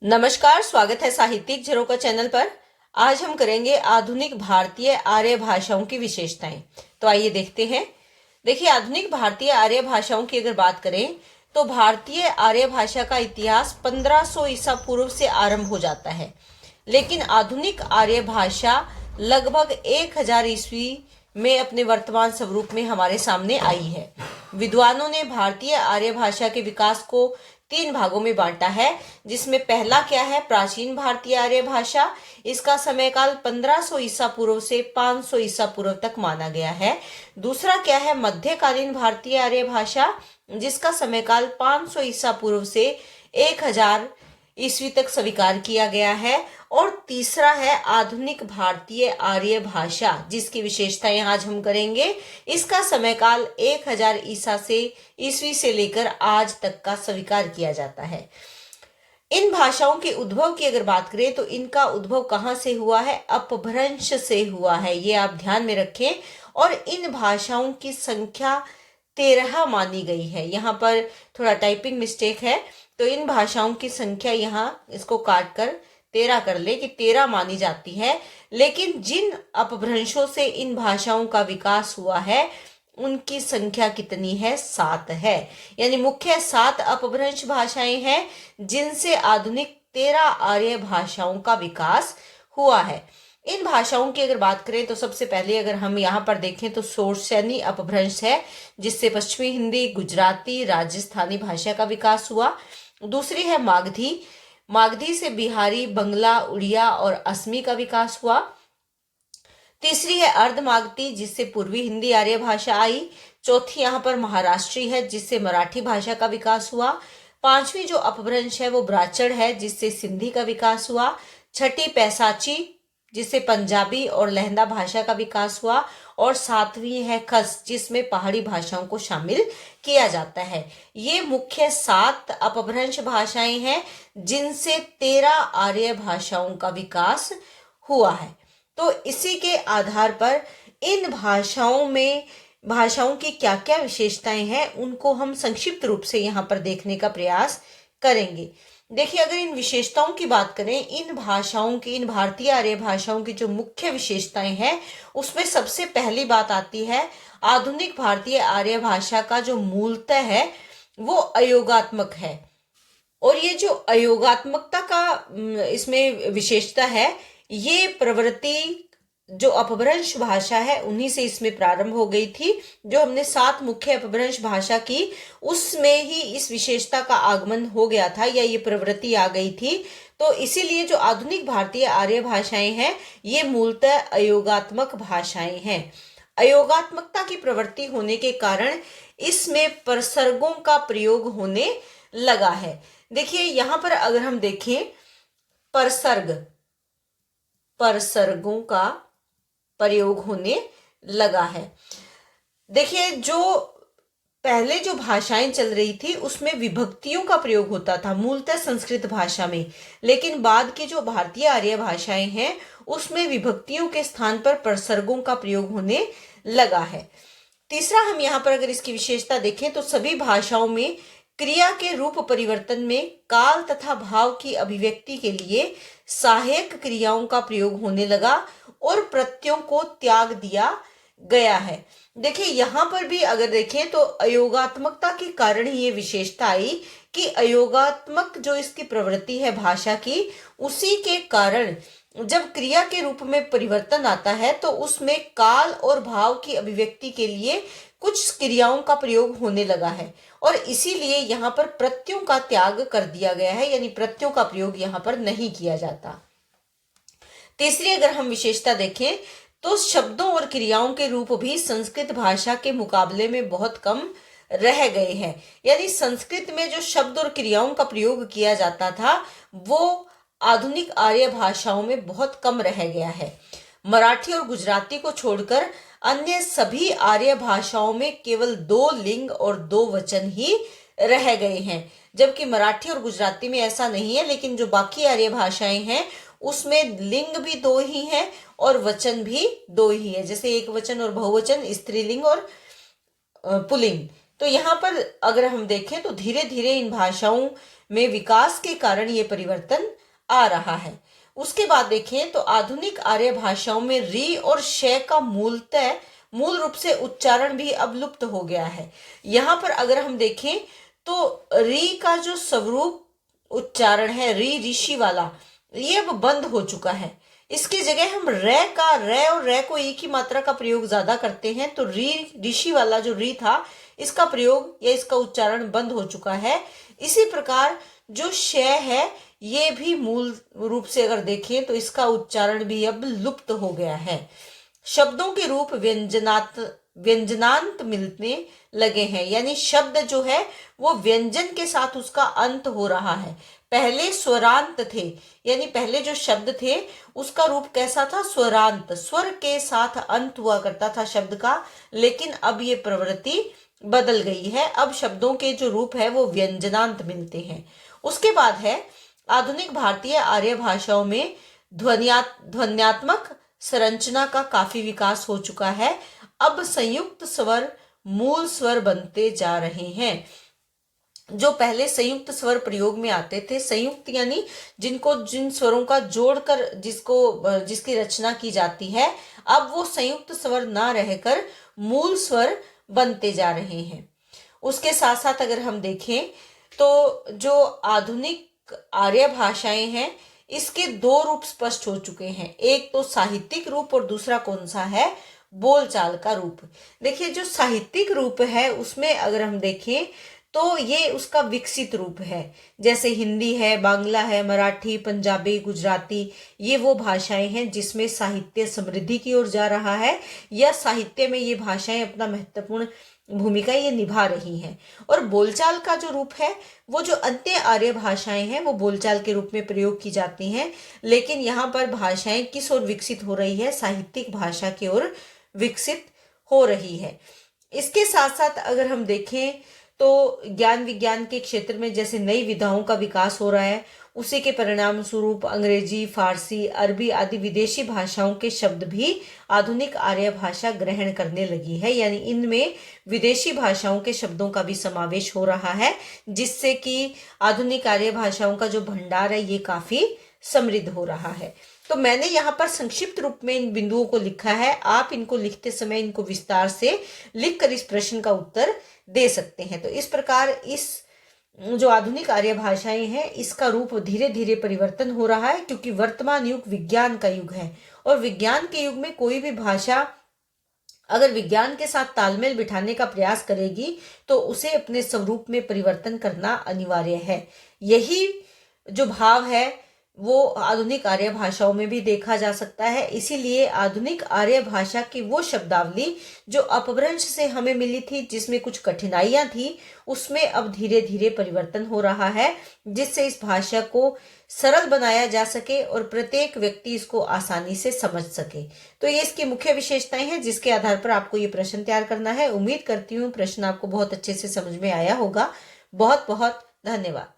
नमस्कार, स्वागत है साहित्यिक झरोका चैनल पर। आज हम करेंगे आधुनिक भारतीय आर्य भाषाओं की विशेषताएं। तो आइए देखते हैं। देखिए, आधुनिक भारतीय आर्य भाषाओं की अगर बात करें तो भारतीय आर्य भाषा का इतिहास 1500 ईसा पूर्व से आरंभ हो जाता है, लेकिन आधुनिक आर्य भाषा लगभग 1000 ईस्वी में अपने वर्तमान स्वरूप में हमारे सामने आई है। विद्वानों ने भारतीय आर्य भाषा के विकास को 3 भागों में बांटा है, जिसमें पहला क्या है, प्राचीन भारतीय आर्य भाषा। इसका समयकाल 1500 ईसा पूर्व से 500 ईसा पूर्व तक माना गया है। दूसरा क्या है, मध्यकालीन भारतीय आर्य भाषा, जिसका समयकाल 500 ईसा पूर्व से 1000 ईस्वी तक स्वीकार किया गया है। और तीसरा है आधुनिक भारतीय आर्य भाषा, जिसकी विशेषताएं आज हम करेंगे। इसका समयकाल 1000 ईस्वी से लेकर आज तक का स्वीकार किया जाता है। इन भाषाओं के उद्भव की अगर बात करें तो इनका उद्भव कहाँ से हुआ है, अपभ्रंश से हुआ है, ये आप ध्यान में रखें। और इन भाषाओं की संख्या 13 मानी गई है। यहाँ पर थोड़ा टाइपिंग मिस्टेक है, तो इन भाषाओं की संख्या यहाँ इसको काट कर 13 कर ले कि 13 मानी जाती है। लेकिन जिन अपभ्रंशों से इन भाषाओं का विकास हुआ है उनकी संख्या कितनी है, 7 है। यानी मुख्य 7 अपभ्रंश भाषाएं हैं, जिनसे आधुनिक 13 आर्य भाषाओं का विकास हुआ है। इन भाषाओं की अगर बात करें तो सबसे पहले अगर हम यहाँ पर देखें तो शोरसेनी अपभ्रंश है, जिससे पश्चिमी हिंदी, गुजराती, राजस्थानी भाषा का विकास हुआ। दूसरी है मागधी। मागधी से बिहारी, बंगला, उड़िया और असमी का विकास हुआ। तीसरी है अर्धमागधी, जिससे पूर्वी हिंदी आर्य भाषा आई। चौथी यहाँ पर महाराष्ट्री है, जिससे मराठी भाषा का विकास हुआ। पांचवी जो अपभ्रंश है वो ब्राचड़ है, जिससे सिंधी का विकास हुआ। छठी पैसाची, जिससे पंजाबी और लहंदा भाषा का विकास हुआ। और सातवीं है खस, जिसमें पहाड़ी भाषाओं को शामिल किया जाता है। ये मुख्य 7 अपभ्रंश भाषाएं हैं, जिनसे 13 आर्य भाषाओं का विकास हुआ है। तो इसी के आधार पर इन भाषाओं की क्या क्या विशेषताएं हैं, उनको हम संक्षिप्त रूप से यहाँ पर देखने का प्रयास करेंगे। देखिए, अगर इन विशेषताओं की बात करें, इन भारतीय आर्य भाषाओं की जो मुख्य विशेषताएं हैं, उसमें सबसे पहली बात आती है आधुनिक भारतीय आर्य भाषा का जो मूलतः है वो अयोगात्मक है। और ये जो अयोगात्मकता का इसमें विशेषता है, ये प्रवृत्ति जो अपभ्रंश भाषा है उन्हीं से इसमें प्रारंभ हो गई थी। जो हमने 7 मुख्य अपभ्रंश भाषा की, उसमें ही इस विशेषता का आगमन हो गया था, या ये प्रवृत्ति आ गई थी। तो इसीलिए जो आधुनिक भारतीय आर्य भाषाएं हैं, ये मूलतः अयोगात्मक भाषाएं हैं। अयोगात्मकता की प्रवृत्ति होने के कारण इसमें प्रसर्गों का प्रयोग होने लगा है। देखिए, यहां पर अगर हम देखें, प्रसर्गों का प्रयोग होने लगा है। देखिए, जो पहले जो भाषाएं चल रही थी उसमें विभक्तियों का प्रयोग होता था, मूलतः संस्कृत भाषा में। लेकिन बाद की जो भारतीय आर्य भाषाएं हैं उसमें विभक्तियों के स्थान पर प्रसर्गों का प्रयोग होने लगा है। तीसरा, हम यहाँ पर अगर इसकी विशेषता देखें तो सभी भाषाओं में क्रिया के रूप परिवर्तन में काल तथा भाव की अभिव्यक्ति के लिए सहायक क्रियाओं का प्रयोग होने लगा और प्रत्ययों को त्याग दिया गया है। देखिए, यहाँ पर भी अगर देखें तो अयोगात्मकता के कारण ही ये विशेषता आई कि अयोगात्मक जो इसकी प्रवृत्ति है भाषा की, उसी के कारण जब क्रिया के रूप में परिवर्तन आता है तो उसमें काल और भाव की अभिव्यक्ति के लिए कुछ क्रियाओं का प्रयोग होने लगा है, और इसीलिए यहाँ पर प्रत्ययों का त्याग कर दिया गया है, यानी प्रत्ययों का प्रयोग यहाँ पर नहीं किया जाता। तीसरी अगर हम विशेषता देखें तो शब्दों और क्रियाओं के रूप भी संस्कृत भाषा के मुकाबले में बहुत कम रह गए हैं। यानी संस्कृत में जो शब्द और क्रियाओं का प्रयोग किया जाता था वो आधुनिक आर्य भाषाओं में बहुत कम रह गया है। मराठी और गुजराती को छोड़कर अन्य सभी आर्य भाषाओं में केवल 2 लिंग और 2 वचन ही रह गए हैं, जबकि मराठी और गुजराती में ऐसा नहीं है। लेकिन जो बाकी आर्य भाषाएं हैं उसमें लिंग भी 2 ही है और वचन भी 2 ही है, जैसे एक वचन और बहुवचन, स्त्रीलिंग और पुल्लिंग। तो यहाँ पर अगर हम देखें तो धीरे धीरे इन भाषाओं में विकास के कारण ये परिवर्तन आ रहा है। उसके बाद देखें तो आधुनिक आर्य भाषाओं में री और श का मूल रूप से उच्चारण भी अब लुप्त हो गया है। यहाँ पर अगर हम देखें तो री का जो स्वरूप उच्चारण है, री ऋषि वाला, ये अब बंद हो चुका है। इसकी जगह हम रे और रे को एक ही मात्रा का प्रयोग ज्यादा करते हैं। तो री ऋषि वाला जो री था, इसका प्रयोग या इसका उच्चारण बंद हो चुका है। इसी प्रकार जो श है, ये भी मूल रूप से अगर देखें तो इसका उच्चारण भी अब लुप्त हो गया है। शब्दों के रूप व्यंजनांत मिलने लगे हैं, यानी शब्द जो है वो व्यंजन के साथ उसका अंत हो रहा है। पहले स्वरांत थे, यानी पहले जो शब्द थे उसका रूप कैसा था, स्वरांत, स्वर के साथ अंत हुआ करता था शब्द का। लेकिन अब ये प्रवृत्ति बदल गई है, अब शब्दों के जो रूप है वो व्यंजनांत मिलते हैं। उसके बाद है आधुनिक भारतीय आर्य भाषाओं में ध्वन्यात्मक संरचना का काफी विकास हो चुका है। अब संयुक्त स्वर मूल स्वर बनते जा रहे हैं। जो पहले संयुक्त स्वर प्रयोग में आते थे, संयुक्त यानी जिन स्वरों का जोड़कर जिसकी रचना की जाती है, अब वो संयुक्त स्वर ना रहकर मूल स्वर बनते जा रहे हैं। उसके साथ साथ अगर हम देखें तो जो आधुनिक आर्य भाषाएं हैं, इसके दो रूप स्पष्ट हो चुके हैं। एक तो साहित्यिक रूप और दूसरा कौन सा है, बोलचाल का रूप। देखिए जो साहित्यिक रूप है उसमें अगर हम देखें तो ये उसका विकसित रूप है। जैसे हिंदी है, बांग्ला है, मराठी, पंजाबी, गुजराती, ये वो भाषाएं हैं जिसमें साहित्य समृद्धि की ओर जा रहा है, या साहित्य में ये भाषाएं अपना महत्वपूर्ण भूमिका ये निभा रही हैं। और बोलचाल का जो रूप है, वो जो अन्य आर्य भाषाएं हैं वो बोलचाल के रूप में प्रयोग की जाती हैं। लेकिन यहाँ पर भाषाएं किस ओर विकसित हो रही है, साहित्यिक भाषा की ओर विकसित हो रही है। इसके साथ साथ अगर हम देखें तो ज्ञान विज्ञान के क्षेत्र में जैसे नई विधाओं का विकास हो रहा है, उसी के परिणाम स्वरूप अंग्रेजी, फारसी, अरबी आदि विदेशी भाषाओं के शब्द भी आधुनिक आर्य भाषा ग्रहण करने लगी है। यानी इनमें विदेशी भाषाओं के शब्दों का भी समावेश हो रहा है, जिससे कि आधुनिक आर्य भाषाओं का जो भंडार है ये काफी समृद्ध हो रहा है। तो मैंने यहाँ पर संक्षिप्त रूप में इन बिंदुओं को लिखा है। आप इनको लिखते समय इनको विस्तार से लिखकर इस प्रश्न का उत्तर दे सकते हैं। तो इस प्रकार इस जो आधुनिक आर्य भाषाएं हैं, इसका रूप धीरे धीरे परिवर्तन हो रहा है, क्योंकि वर्तमान युग विज्ञान का युग है। और विज्ञान के युग में कोई भी भाषा अगर विज्ञान के साथ तालमेल बिठाने का प्रयास करेगी तो उसे अपने स्वरूप में परिवर्तन करना अनिवार्य है। यही जो भाव है वो आधुनिक आर्य भाषाओं में भी देखा जा सकता है। इसीलिए आधुनिक आर्य भाषा की वो शब्दावली जो अपभ्रंश से हमें मिली थी, जिसमें कुछ कठिनाइयां थी, उसमें अब धीरे धीरे परिवर्तन हो रहा है, जिससे इस भाषा को सरल बनाया जा सके और प्रत्येक व्यक्ति इसको आसानी से समझ सके। तो ये इसकी मुख्य विशेषताएं हैं जिसके आधार पर आपको ये प्रश्न तैयार करना है। उम्मीद करती हूँ प्रश्न आपको बहुत अच्छे से समझ में आया होगा। बहुत बहुत धन्यवाद।